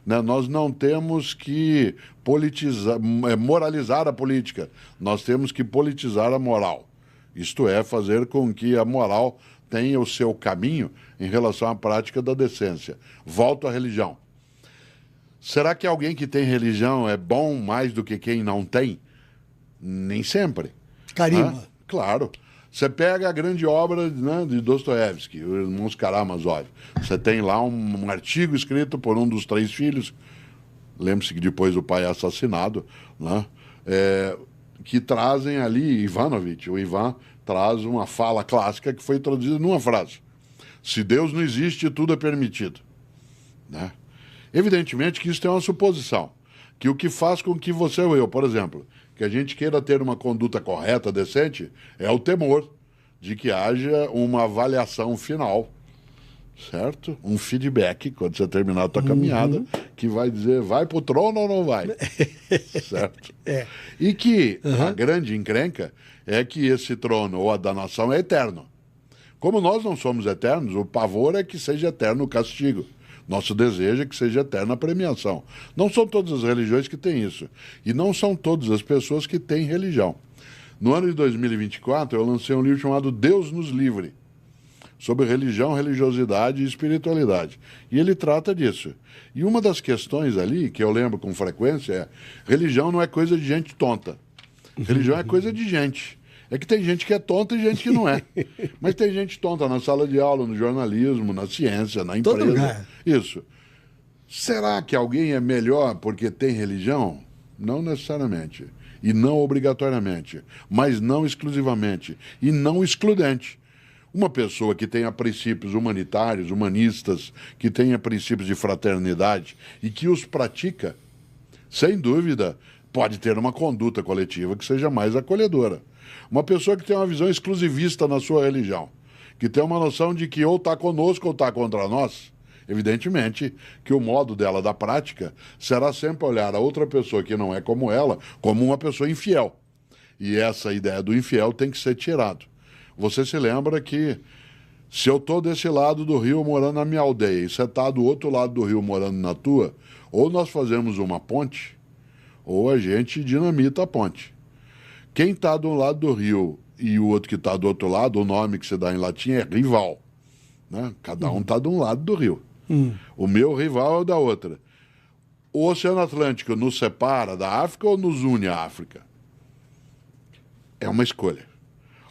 né? Nós não temos que politizar, moralizar a política, nós temos que politizar a moral. Isto é, fazer com que a moral tenha o seu caminho em relação à prática da decência. Volto à religião. Será que alguém que tem religião é bom mais do que quem não tem? Nem sempre. Carimba. Claro. Você pega a grande obra, né, de Dostoiévski, os Irmãos Karamazov. Você tem lá um artigo escrito por um dos 3 filhos, lembre-se que depois o pai é assassinado, né, que trazem ali, Ivanovich, o Ivan traz uma fala clássica que foi traduzida numa frase: se Deus não existe, tudo é permitido. Né? Evidentemente que isso é uma suposição, que o que faz com que você ou eu, por exemplo, que a gente queira ter uma conduta correta, decente, é o temor de que haja uma avaliação final, certo? Um feedback, quando você terminar a tua caminhada, que vai dizer, vai pro trono ou não vai? Certo? E que a grande encrenca é que esse trono ou a da nação é eterno. Como nós não somos eternos, o pavor é que seja eterno o castigo. Nosso desejo é que seja eterna a premiação. Não são todas as religiões que têm isso. E não são todas as pessoas que têm religião. No ano de 2024, eu lancei um livro chamado Deus nos Livre, sobre religião, religiosidade e espiritualidade. E ele trata disso. E uma das questões ali, que eu lembro com frequência, é: religião não é coisa de gente tonta. Religião é coisa de gente. É que tem gente que é tonta e gente que não é. Mas tem gente tonta na sala de aula, no jornalismo, na ciência, na empresa. Todo lugar. Isso. Será que alguém é melhor porque tem religião? Não necessariamente. E não obrigatoriamente. Mas não exclusivamente. E não excludente. Uma pessoa que tenha princípios humanitários, humanistas, que tenha princípios de fraternidade e que os pratica, sem dúvida, pode ter uma conduta coletiva que seja mais acolhedora. Uma pessoa que tem uma visão exclusivista na sua religião, que tem uma noção de que ou está conosco ou está contra nós, evidentemente que o modo dela da prática será sempre olhar a outra pessoa que não é como ela como uma pessoa infiel. E essa ideia do infiel tem que ser tirado. Você se lembra que se eu estou desse lado do rio morando na minha aldeia e você está do outro lado do rio morando na tua, ou nós fazemos uma ponte, ou a gente dinamita a ponte. Quem está de um lado do rio e o outro que está do outro lado, o nome que se dá em latim é rival. Né? Cada um está de um lado do rio. O meu rival é o da outra. O Oceano Atlântico nos separa da África ou nos une à África? É uma escolha.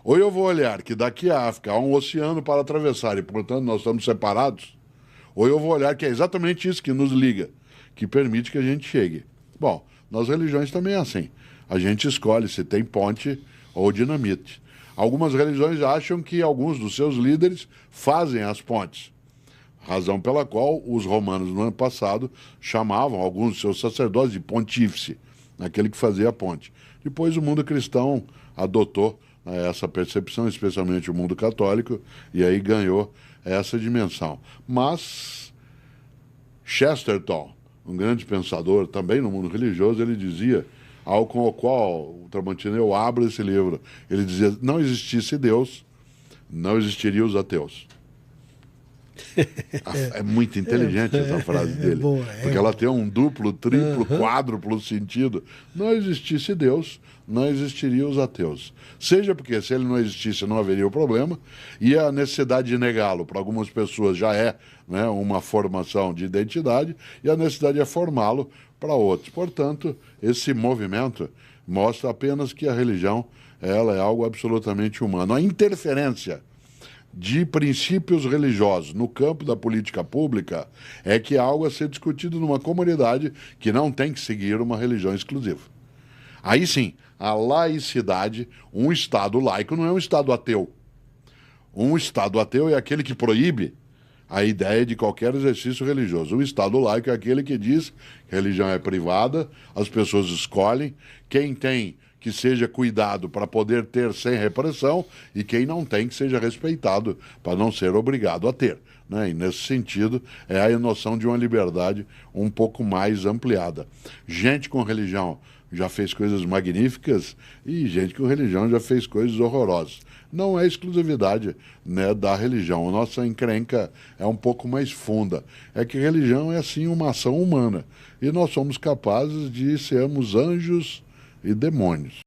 Ou eu vou olhar que daqui à África há um oceano para atravessar e, portanto, nós estamos separados, ou eu vou olhar que é exatamente isso que nos liga, que permite que a gente chegue. Bom, nas religiões também é assim. A gente escolhe se tem ponte ou dinamite. Algumas religiões acham que alguns dos seus líderes fazem as pontes, razão pela qual os romanos, no ano passado, chamavam alguns dos seus sacerdotes de pontífice, aquele que fazia a ponte. Depois o mundo cristão adotou essa percepção, especialmente o mundo católico, e aí ganhou essa dimensão. Mas Chesterton, um grande pensador também no mundo religioso, ele dizia, ao com o qual o Tramontineu abre esse livro, ele dizia: não existisse Deus, não existiriam os ateus. É muito inteligente essa frase dele, porque ela tem um duplo, triplo, quádruplo sentido. Não existisse Deus, não existiriam os ateus. Seja porque se ele não existisse não haveria o problema, e a necessidade de negá-lo para algumas pessoas já é, né, uma formação de identidade, e a necessidade é formá-lo para outros. Portanto, esse movimento mostra apenas que a religião, ela é algo absolutamente humano. A interferência de princípios religiosos no campo da política pública é que é algo a ser discutido numa comunidade que não tem que seguir uma religião exclusiva. Aí sim, a laicidade, um Estado laico não é um Estado ateu. Um Estado ateu é aquele que proíbe a ideia de qualquer exercício religioso. O Estado laico é aquele que diz que a religião é privada, as pessoas escolhem, quem tem que seja cuidado para poder ter sem repressão e quem não tem que seja respeitado para não ser obrigado a ter. Né? E nesse sentido é a noção de uma liberdade um pouco mais ampliada. Gente com religião já fez coisas magníficas e gente com religião já fez coisas horrorosas. Não é exclusividade, né, da religião. A nossa encrenca é um pouco mais funda. É que religião é, assim, uma ação humana. E nós somos capazes de sermos anjos e demônios.